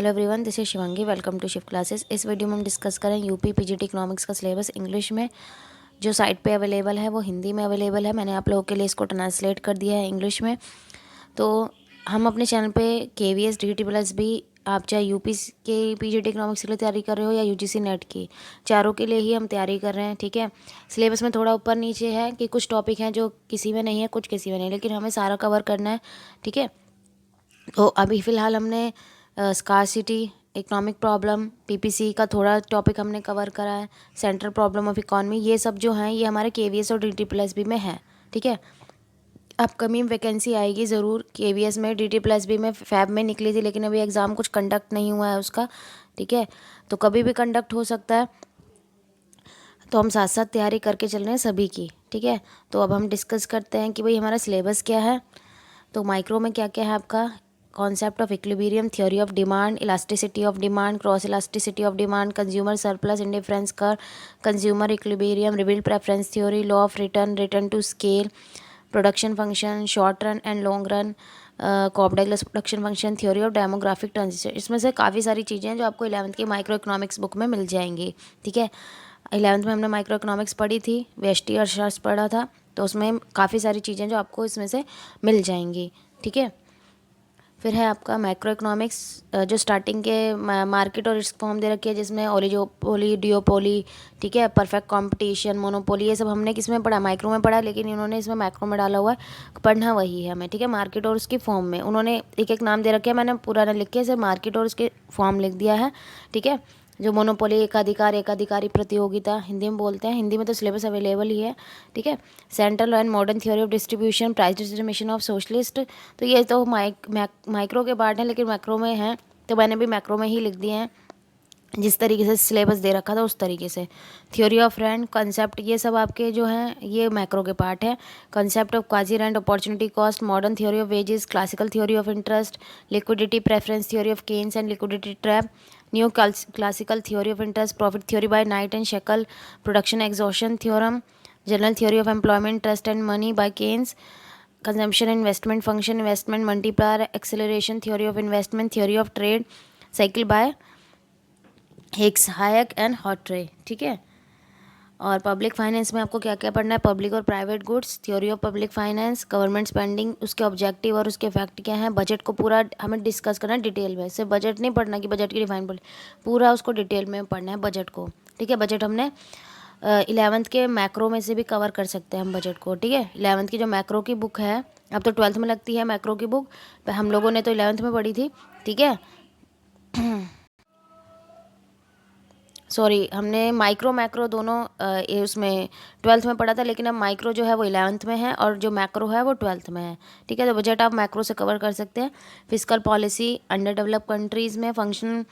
Hello everyone, this is Shivangi. Welcome to Shift classes. इस video में हम डिस्कस करें यूपी पीजीटी इकोनॉमिक्स का सिलेबस इंग्लिश में। जो साइट पे अवेलेबल है वो हिंदी में अवेलेबल है। मैंने आप लोगों के लिए इसको ट्रांसलेट कर दिया है इंग्लिश में। तो हम अपने चैनल पे KVS DT प्लस भी, आप चाहे यूपी के पीजीटी इकोनॉमिक्स के लिए तैयारी कर रहे हो या यूजीसी नेट की, चारों के लिए ही हम तैयारी कर रहे हैं। ठीक है, सिलेबस में थोड़ा ऊपर नीचे है कि कुछ टॉपिक हैं जो किसी में नहीं है, कुछ किसी में नहीं, लेकिन हमें सारा कवर करना है। ठीक है, तो अभी फ़िलहाल हमने स्कार्सिटी, इकोनॉमिक प्रॉब्लम, PPC का थोड़ा टॉपिक हमने कवर करा है, सेंट्रल प्रॉब्लम ऑफ इकॉनमी, ये सब जो हैं ये हमारे KVS और DT प्लस बी में है। ठीक है, अपकमिंग वैकेंसी आएगी ज़रूर। KVS में, DT प्लस बी में फैब में निकली थी, लेकिन अभी एग्ज़ाम कुछ कंडक्ट नहीं हुआ है उसका। ठीक है, तो कभी भी कंडक्ट हो सकता है, तो हम साथ साथ तैयारी करके चल रहे हैं सभी की। ठीक है, तो अब हम डिस्कस करते हैं कि भाई हमारा सिलेबस क्या है। तो माइक्रो में क्या क्या है आपका: concept of equilibrium, theory of demand, elasticity of demand, cross elasticity of demand, consumer surplus indifference curve, consumer equilibrium, revealed preference theory, law of return, return to scale, production function, short run and long run, Cobb Douglas production function, theory of demographic transition. इसमें से काफ़ी सारी चीज़ें हैं जो आपको 11वीं की माइक्रो इकोनॉमिक्स बुक में मिल जाएंगी। ठीक है, 11वीं में हमने माइक्रो इकोनॉमिक्स पढ़ी थी, व्यष्टि अर्थशास्त्र पढ़ा था, तो उसमें काफ़ी सारी चीज़ें जो आपको इसमें से मिल जाएंगी। ठीक है, फिर है आपका मैक्रो इकोनॉमिक्स, जो स्टार्टिंग के मार्केट और रिस्क फॉर्म दे रखी है, जिसमें ओलिगोपोली, डिओपोली, ठीक है, परफेक्ट कंपटीशन, मोनोपोली, ये सब हमने किस में पढ़ा, माइक्रो में पढ़ा, लेकिन इन्होंने इसमें मैक्रो में डाला हुआ है। पढ़ना वही है हमें। ठीक है, मार्केट और उसकी फॉर्म में उन्होंने एक एक नाम दे रखे हैं, मैंने पूरा ना लिख के इसे मार्केट और उसके फॉर्म लिख दिया है। ठीक है, जो मोनोपोली, एकाधिकार, एकाधिकारी प्रतियोगिता हिंदी में बोलते हैं, हिंदी में तो सिलेबस अवेलेबल ही है। ठीक है, central and modern theory of distribution, price distribution of socialist, तो ये तो माइक्रो के पार्ट हैं, लेकिन मैक्रो में हैं, तो मैंने भी मैक्रो में ही लिख दिए हैं, जिस तरीके से सिलेबस दे रखा था उस तरीके से। थ्योरी ऑफ रेंट, कंसेप्ट, ये सब आपके जो हैं ये मैक्रो के पार्ट है। Concept of quasi rent, opportunity cost, modern theory of wages, classical theory of interest, liquidity preference theory of Keynes and liquidity trap, new classical theory of interest, profit theory by Knight and Shackle, production exhaustion theorem, general theory of employment, trust and money by Keynes, consumption investment function, investment multiplier, acceleration theory of investment, theory of trade cycle by Hicks, Hayek and Hawtrey. ठीक है, और public finance में आपको क्या क्या पढ़ना है: public और private goods, theory of public finance, government spending, उसके ऑब्जेक्टिव और उसके इफेक्ट क्या है, बजट को पूरा हमें डिस्कस करना है डिटेल में। सिर्फ बजट नहीं पढ़ना कि बजट की डिफाइन बोले, पूरा उसको डिटेल में पढ़ना है बजट को। ठीक है, बजट हमने 11वीं के मैक्रो में से भी कवर कर सकते हैं हम बजट को। ठीक है, 11वीं की जो मैक्रो की बुक है, अब तो 12वीं में लगती है मैक्रो की बुक, हम लोगों ने तो 11वीं में पढ़ी थी। ठीक है, सॉरी, हमने माइक्रो मैक्रो दोनों ये उसमें 12वीं में पढ़ा था, लेकिन अब माइक्रो जो है वो 11वीं में है और जो मैक्रो है वो 12वीं में है। ठीक है, तो बजट आप मैक्रो से कवर कर सकते हैं। Physical policy, under develop countries में function,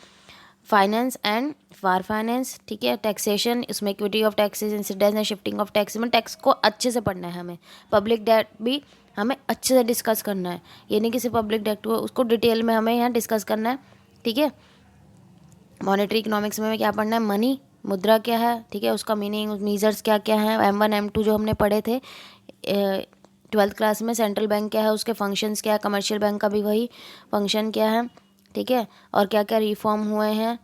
finance and far finance. ठीक है, टैक्सेशन, उसमें equity of taxes, incidence and shifting of tax, में टैक्स को अच्छे से पढ़ना है हमें। पब्लिक डेट भी हमें अच्छे से डिस्कस करना है, ये नहीं कि सिर्फ पब्लिक डेट को, उसको डिटेल में हमें यहाँ डिस्कस करना है। ठीक है, मॉनेटरी इकोनॉमिक्स में क्या पढ़ना है: मनी, मुद्रा क्या है, ठीक है, उसका मीनिंग, मीजर्स क्या क्या है, M1 M2 जो हमने पढ़े थे 12th क्लास में। सेंट्रल बैंक क्या है, उसके फंक्शंस क्या है, कमर्शियल बैंक का भी वही फंक्शन क्या है। ठीक है, और क्या क्या रिफॉर्म हुए हैं,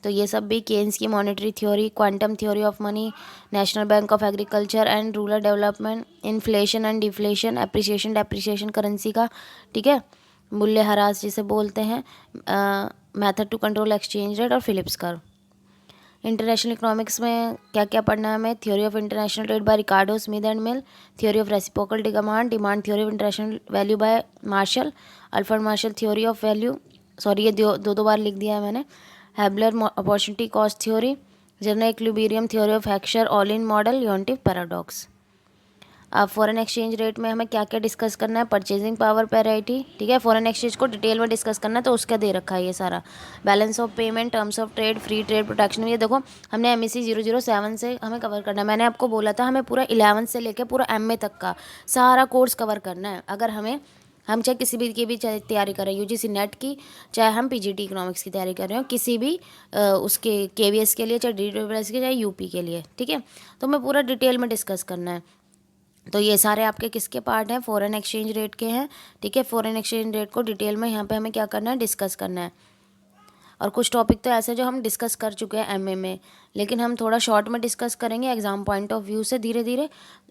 तो ये सब भी केन्स की monetary theory, quantum theory of money, national bank of agriculture and rural development, inflation and deflation, appreciation depreciation currency का। ठीक है, मूल्य ह्रास जिसे बोलते हैं, method to control exchange rate, और फिलिप्स कर्व। इंटरनेशनल इकोनॉमिक्स में क्या क्या पढ़ना है हमें: theory of international trade by Ricardo, Smith and Mill, theory of reciprocal demand, demand theory of international value by Marshall, Alfred Marshall theory of value, sorry ये दो बार लिख दिया है मैंने, Haberler opportunity cost theory, general equilibrium theory of Heckscher, Ohlin model, Leontief paradox. अब foreign exchange rate में हमें क्या क्या डिस्कस करना है: परचेजिंग पावर पैरिटी। ठीक है, फॉरेन एक्सचेंज को डिटेल में डिस्कस करना है, तो उसका दे रखा है ये सारा। Balance of payment, terms of trade, free trade protection, ये देखो हमने MEC 007 से हमें कवर करना है। मैंने आपको बोला था हमें पूरा 11 से लेकर पूरा MA तक का सारा कोर्स कवर करना है। अगर हम चाहे किसी भी की भी चाहे तैयारी कर रहे हैं, UGC नेट की, चाहे हम PGT इकोनॉमिक्स की तैयारी कर रहे हो, किसी भी उसके KVS के लिए, चाहे DTPS के, चाहे यूपी के लिए। ठीक है, तो हमें पूरा डिटेल में डिस्कस करना है। तो ये सारे आपके किसके पार्ट हैं? फॉरेन एक्सचेंज रेट के हैं। ठीक है, फॉरेन एक्सचेंज रेट को डिटेल में यहाँ पे हमें क्या करना है, डिस्कस करना है। और कुछ टॉपिक तो ऐसे जो हम डिस्कस कर चुके हैं एमए में, लेकिन हम थोड़ा शॉर्ट में डिस्कस करेंगे एग्जाम पॉइंट ऑफ व्यू से धीरे धीरे।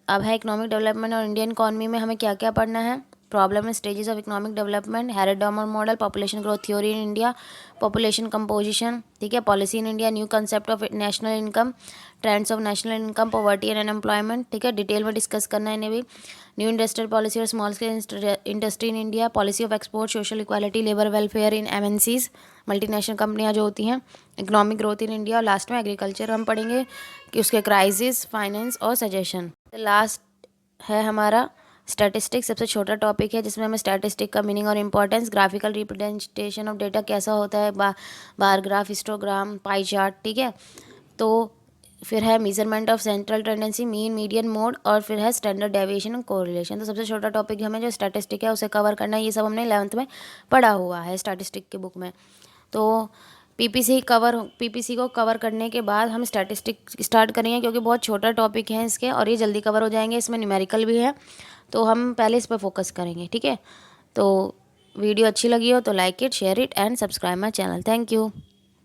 अब है इकोनॉमिक डेवलपमेंट और इंडियन इकॉनमी में हमें क्या क्या पढ़ना है। Problem and stages of economic development, Harrod Domar model, population growth theory in India, population composition, ठीक है, policy in India, new concept of national income, trends of national income, poverty and unemployment, ठीक है, डिटेल में discuss करना है इन्हें भी। New industrial policy और small scale industry in India, policy of export, social equality, labour welfare in MNCs, multinational कंपनियां जो होती हैं, इकोनॉमिक ग्रोथ इन इंडिया, और लास्ट में एग्रीकल्चर हम पढ़ेंगे कि उसके क्राइसिस, फाइनेंस और सजेशन। लास्ट है हमारा स्टैटिस्टिक्स, सबसे छोटा टॉपिक है जिसमें हमें स्टैटिस्टिक का मीनिंग और importance, graphical representation of data कैसा होता है, bar graph, histogram, pie chart, ठीक है। तो फिर है measurement of central tendency, mean, median, mode, और फिर है स्टैंडर्ड डेविएशन और कोरिलेशन। तो सबसे छोटा टॉपिक हमें जो स्टैटिस्टिक है उसे कवर करना है। ये सब हमने 11th में पढ़ा हुआ है स्टैटिस्टिक की बुक में। तो पीपीसी को कवर करने के बाद हम स्टैटिस्टिक स्टार्ट करेंगे, क्योंकि बहुत छोटा टॉपिक है इसके और ये जल्दी कवर हो जाएंगे। इसमें न्यूमेरिकल भी है, तो हम पहले इस पर फोकस करेंगे, ठीक है। तो वीडियो अच्छी लगी हो तो like it, share it and subscribe my channel. Thank you.